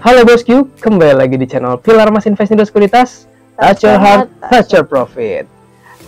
Halo bosku, kembali lagi di channel Pilar Mas Invest Indo Sekuritas. Touch your heart, touch your profit.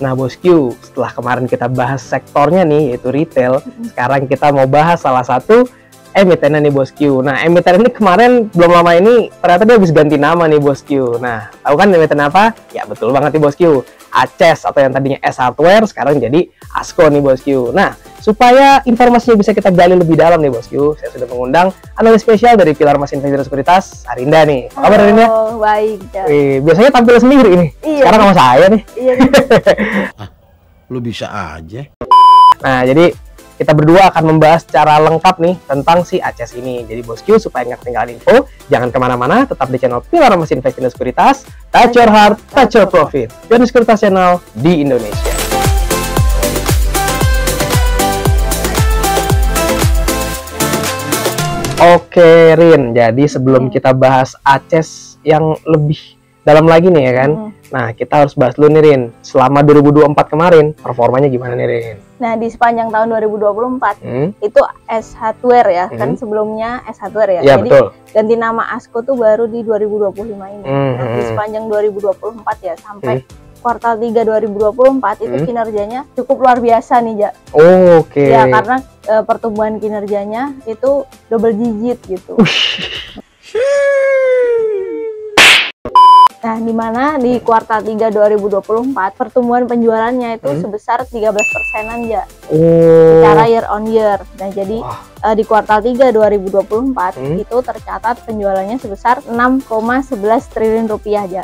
Nah bosku, setelah kemarin kita bahas sektornya nih, yaitu retail, sekarang kita mau bahas salah satu emitennya nih bosku. Nah emiten ini kemarin belum lama ini ternyata dia habis ganti nama nih bosku. Nah tahu kan emiten apa? Ya betul banget nih bosku, Aces atau yang tadinya S Hardware sekarang jadi ASKO nih bosku. Nah supaya informasinya bisa kita gali lebih dalam nih bosku, saya sudah mengundang analis spesial dari Pilar Mas Invest Indo Sekuritas, Arinda nih. Apa kabar Arinda? Oh baik ya. Biasanya tampil sendiri ini, sekarang sama saya nih. Iya. Lu bisa aja. Nah jadi kita berdua akan membahas secara lengkap nih tentang si Aces ini. Jadi bosku, supaya nggak ketinggalan info, jangan kemana-mana, tetap di channel Pilar Mas Invest Indo Sekuritas. Touch your heart, touch your profit. Pilar Sekuritas Channel di Indonesia. Oke Rin, jadi sebelum kita bahas Aces yang lebih dalam lagi nih ya kan, nah kita harus bahas dulu nih Rin, selama 2024 kemarin performanya gimana nih Rin? Nah di sepanjang tahun 2024 itu S Hardware ya, kan sebelumnya S Hardware ya, Ya, jadi betul. ganti nama ASKO tuh baru di 2025 ini. Nah, di sepanjang 2024 ya sampai kuartal 3 2024 itu kinerjanya cukup luar biasa nih Ja. Oke. Ya karena pertumbuhan kinerjanya itu double digit gitu. Nah, di mana di kuartal 3 2024 pertumbuhan penjualannya itu sebesar 13%-an ya. Secara year on year. Nah, jadi di kuartal 3 2024 itu tercatat penjualannya sebesar 6,11 triliun rupiah ya.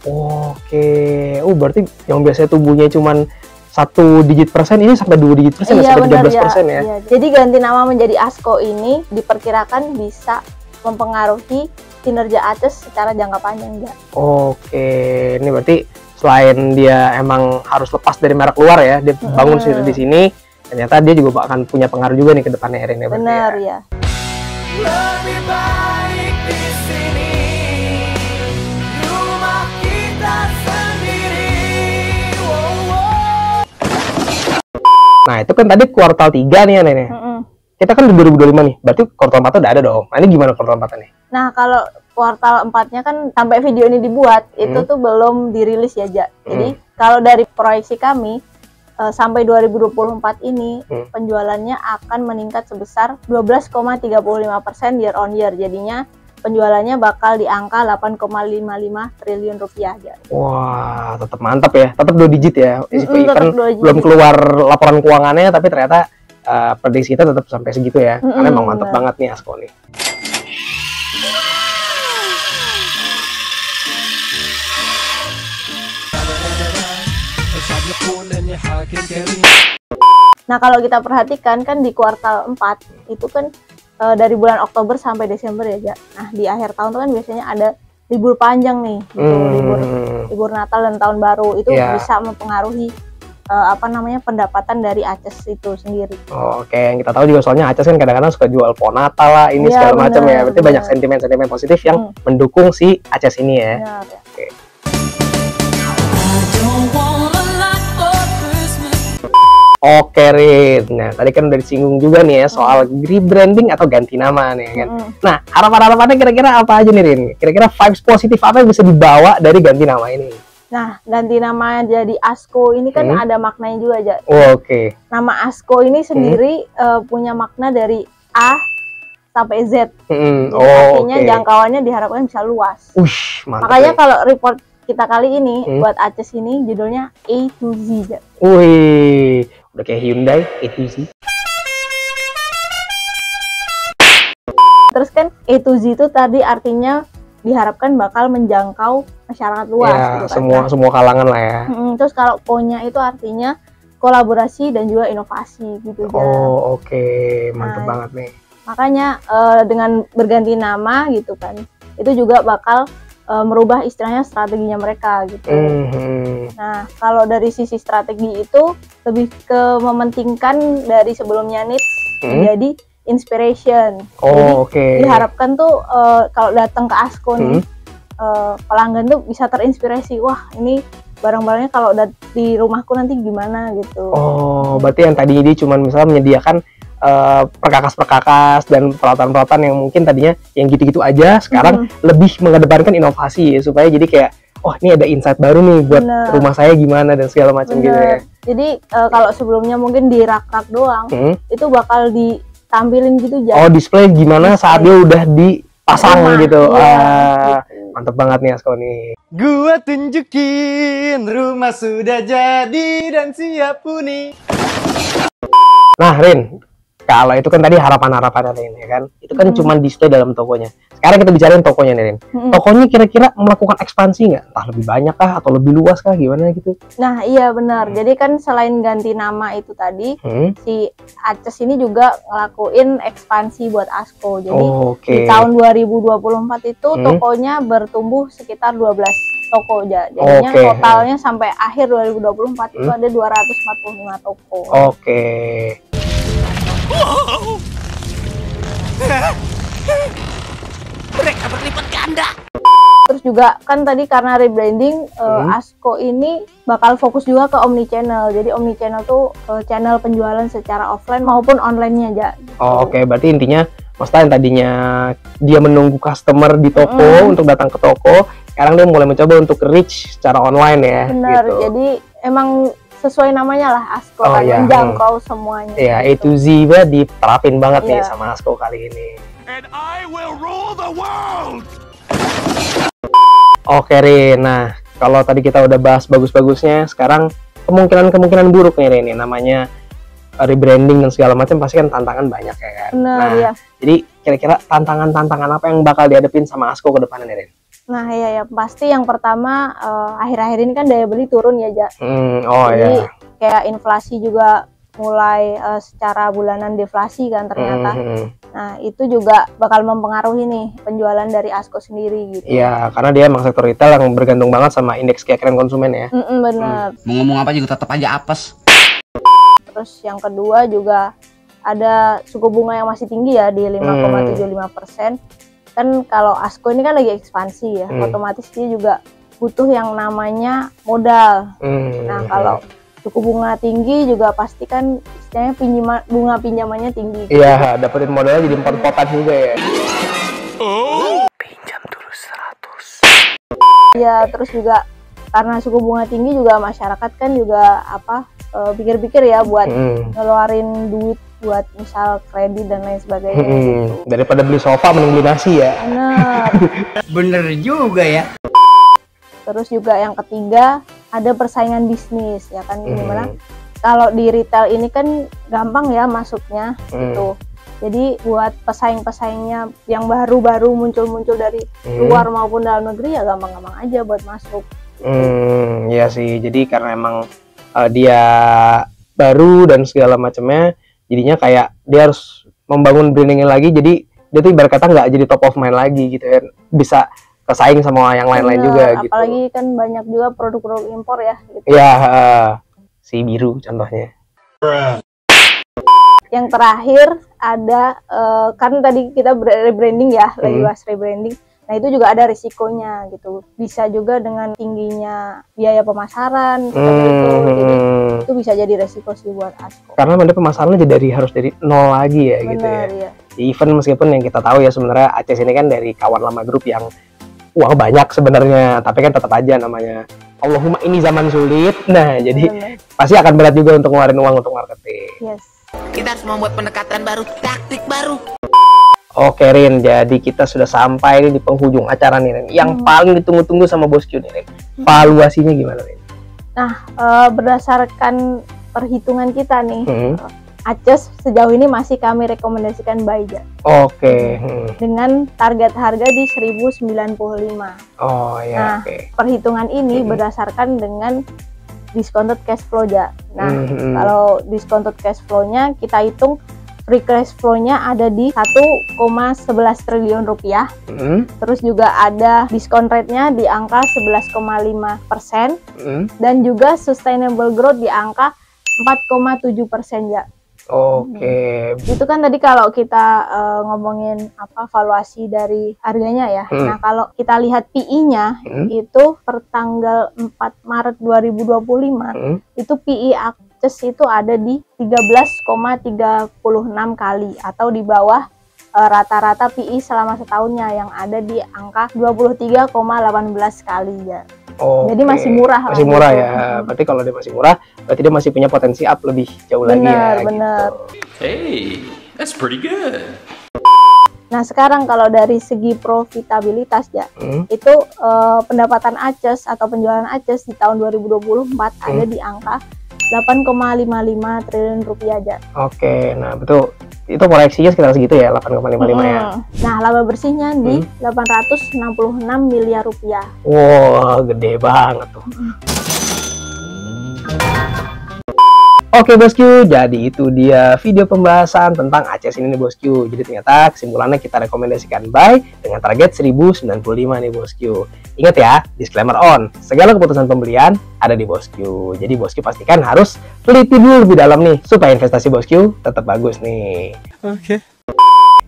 Oke. Berarti yang biasanya tumbuhnya cuman 1 digit persen ini sampai 2 digit persen, Iya, sampai 13% ya. Iya. Jadi ganti nama menjadi ASKO ini diperkirakan bisa mempengaruhi kinerja Aces secara jangka panjang ya. Oke, ini berarti selain dia emang harus lepas dari merek luar ya, dia bangun di sini, ternyata dia juga akan punya pengaruh juga nih ke depannya Erin ya. Benar ya. Lebih baik di sini, rumah kita sendiri. Nah itu kan tadi kuartal 3 nih ya Nenek. Kita kan di 2025 nih, berarti kuartal 4 udah ada dong. Nah ini gimana kuartal 4 nih? Nah kalau kuartal 4-nya kan sampai video ini dibuat, itu tuh belum dirilis ya Ja. Jadi kalau dari proyeksi kami, sampai 2024 ini penjualannya akan meningkat sebesar 12,35% year on year. Jadinya penjualannya bakal di angka 8,55 triliun rupiah ya. Wah, tetap mantap ya, tetap 2 digit ya. Tetap 2 digit. Belum keluar laporan keuangannya, tapi ternyata prediksi kita tetap sampai segitu ya. Karena emang mantap banget nih ASKO nih. Nah kalau kita perhatikan kan di kuartal 4 itu kan dari bulan Oktober sampai Desember ya Ja. Nah di akhir tahun tuh kan biasanya ada libur panjang nih gitu, libur Natal dan Tahun Baru itu bisa mempengaruhi pendapatan dari Aces itu sendiri. Oke, yang kita tahu juga soalnya Aces kan kadang-kadang suka jual pohon Natal lah, ini segala macam ya. Berarti banyak sentimen-sentimen positif yang mendukung si Aces ini ya. Benar, ya. Oke. Oke Rin, nah tadi kan udah disinggung juga nih ya soal rebranding atau ganti nama nih kan. Nah harapan-harapannya kira-kira apa aja nih Rin? Kira-kira vibes positif apa yang bisa dibawa dari ganti nama ini? Nah ganti nama jadi ASKO ini kan ada maknanya juga aja. Oke. Nama ASKO ini sendiri punya makna dari A sampai Z. Jadi artinya jangkauannya diharapkan bisa luas. Mantap. Makanya kalau report kita kali ini buat Aces ini judulnya A to Z. Wih, udah kayak Hyundai A to Z. Terus kan A to Z itu tadi artinya diharapkan bakal menjangkau masyarakat luas Ya, gitu kan. semua kalangan lah ya. Terus kalau O-nya itu artinya kolaborasi dan juga inovasi gitu ya. Oke, mantep banget nih. Makanya dengan berganti nama gitu kan, itu juga bakal merubah istilahnya strateginya mereka gitu. Nah, kalau dari sisi strategi itu lebih ke mementingkan dari sebelumnya needs menjadi inspiration. Jadi diharapkan tuh kalau datang ke ASKO nih, pelanggan tuh bisa terinspirasi. Wah, ini barang-barangnya kalau udah di rumahku nanti gimana gitu. Berarti yang tadinya dia cuma misalnya menyediakan perkakas-perkakas dan peralatan-peralatan yang mungkin tadinya yang gitu-gitu aja sekarang lebih mengedepankan inovasi ya, supaya jadi kayak oh ini ada insight baru nih buat rumah saya gimana dan segala macam gitu ya. Jadi kalau sebelumnya mungkin di rak-rak doang, itu bakal ditampilin gitu aja. Oh, display gimana saat dia udah dipasang gitu. Iya, gitu. Mantep banget nih Asko nih. Gua tunjukin rumah sudah jadi dan siap huni. Nah, Rin, kalau itu kan tadi harapan-harapannya Rin, ya kan? Itu kan cuma display dalam tokonya. Sekarang kita bicarain tokonya nih, Rin. Tokonya kira-kira melakukan ekspansi nggak? Entah lebih banyak kah atau lebih luas kah? Gimana gitu? Nah, iya benar. Jadi kan selain ganti nama itu tadi, si Aces ini juga ngelakuin ekspansi buat Asko. Jadi di tahun 2024 itu tokonya bertumbuh sekitar 12 toko aja. Jadinya totalnya sampai akhir 2024 itu ada 245 toko. Mereka berlipat ganda. Terus juga kan tadi karena rebranding, Asko ini bakal fokus juga ke omnichannel. Jadi omnichannel tuh channel penjualan secara offline maupun online-nya aja. Gitu. Berarti intinya maksudnya yang tadinya dia menunggu customer di toko untuk datang ke toko, sekarang dia mulai mencoba untuk reach secara online ya. Benar, gitu. jadi emang sesuai namanya lah Asko kan menjangkau semuanya. Iya, gitu. A to Z diterapin banget nih sama Asko kali ini. And I will rule the world. Oke Rin, nah kalau tadi kita udah bahas bagus-bagusnya, sekarang kemungkinan buruk nih Rin, namanya rebranding dan segala macam pasti kan tantangan banyak ya kan. Benar, jadi kira-kira tantangan apa yang bakal dihadapin sama Asko ke depannya nih Rin? Nah ya pasti yang pertama akhir-akhir ini kan daya beli turun ya Ja. Jadi kayak inflasi juga mulai secara bulanan deflasi kan ternyata. Nah itu juga bakal mempengaruhi nih penjualan dari Asko sendiri gitu. Iya, karena dia emang sektor retail yang bergantung banget sama indeks keyakinan konsumen ya. Benar. Mau ngomong apa juga tetap aja apes. Terus yang kedua juga ada suku bunga yang masih tinggi ya di 5,75%. Kan kalau Asko ini kan lagi ekspansi ya, otomatis dia juga butuh yang namanya modal. Nah kalau suku bunga tinggi juga pasti kan istilahnya bunga pinjamannya tinggi. Iya, dapetin modalnya jadi empot-empotan juga ya. Pinjam dulu 100. Iya, terus juga karena suku bunga tinggi juga masyarakat kan juga pikir-pikir ya buat ngeluarin duit buat misal kredit dan lain sebagainya. Gitu. Daripada beli sofa mending beli nasi ya. Bener juga ya. Terus juga yang ketiga ada persaingan bisnis ya kan, gimana kalau di retail ini kan gampang ya masuknya gitu. Jadi buat pesaing-pesaingnya yang baru-baru muncul dari luar maupun dalam negeri ya gampang-gampang aja buat masuk. Iya sih. Jadi karena emang dia baru dan segala macamnya, jadinya kayak dia harus membangun brandingnya lagi. Jadi dia tuh ibarat kata nggak jadi top of mind lagi gitu kan. Bisa kesaing sama yang lain-lain juga gitu. Apalagi kan banyak juga produk-produk impor ya gitu. Iya, si biru contohnya. Yang terakhir ada kan tadi kita rebranding ya, lagi bahas rebranding. Nah itu juga ada risikonya gitu. Bisa juga dengan tingginya biaya pemasaran seperti itu. Jadi itu bisa jadi resiko sih buat Asko. Karena ada pemasarannya harus dari nol lagi ya. Bener, gitu ya. Iya. Even meskipun yang kita tahu ya sebenarnya Aces ini kan dari kawan lama grup yang uang banyak sebenarnya, tapi kan tetap aja namanya Allahumma ini zaman sulit. Nah, jadi pasti akan berat juga untuk ngeluarin uang untuk marketing. Yes. Kita harus membuat pendekatan baru, taktik baru. Oke Rin, jadi kita sudah sampai di penghujung acara nih Rin. Yang paling ditunggu-tunggu sama Bos Q nih Rin. Valuasinya gimana Rin? Nah, berdasarkan perhitungan kita nih, Aces sejauh ini masih kami rekomendasikan buy aja. Oke. Dengan target harga di 1095. Oh ya. Nah, perhitungan ini berdasarkan dengan discounted cash flow aja. Nah, kalau discounted cash flow-nya kita hitung free cash flow-nya ada di 1,11 triliun rupiah. Terus juga ada discount rate-nya di angka 11,5%. Dan juga sustainable growth di angka 4,7% ya. Oke. Itu kan tadi kalau kita ngomongin apa valuasi dari harganya ya. Nah, kalau kita lihat PI-nya itu per tanggal 4 Maret 2025 itu PI Aces itu ada di 13,36 kali atau di bawah rata-rata PI selama setahunnya yang ada di angka 23,18 kali ya. Oke. Jadi masih murah lah. Masih murah gitu. ya. Berarti kalau dia masih murah, berarti dia masih punya potensi up lebih jauh lagi ya. Bener. Gitu. Hey, that's pretty good. Nah, sekarang kalau dari segi profitabilitas ya, itu pendapatan Aces atau penjualan Aces di tahun 2024 ada di angka 8,55 triliun rupiah aja. Oke, nah betul. Itu proyeksinya sekitar segitu ya, 8,55 ya. Nah, laba bersihnya di 866 miliar rupiah. Wah, gede banget tuh. Oke bosku, jadi itu dia video pembahasan tentang Aces ini nih bosku. Jadi ternyata kesimpulannya kita rekomendasikan buy dengan target 1095 nih bosku. Ingat ya, disclaimer on, segala keputusan pembelian ada di bosku. Jadi bosku pastikan harus teliti dulu lebih dalam nih, supaya investasi bosku tetap bagus nih. Oke.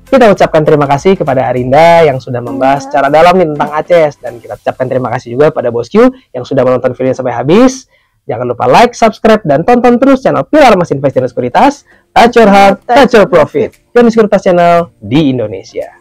Kita ucapkan terima kasih kepada Arinda yang sudah membahas secara dalam nih tentang Aces. Dan kita ucapkan terima kasih juga pada bosku yang sudah menonton video sampai habis. Jangan lupa like, subscribe, dan tonton terus channel Pilar Mas Invest dan Sekuritas. Touch your heart, touch your profit. Dan Sekuritas Channel di Indonesia.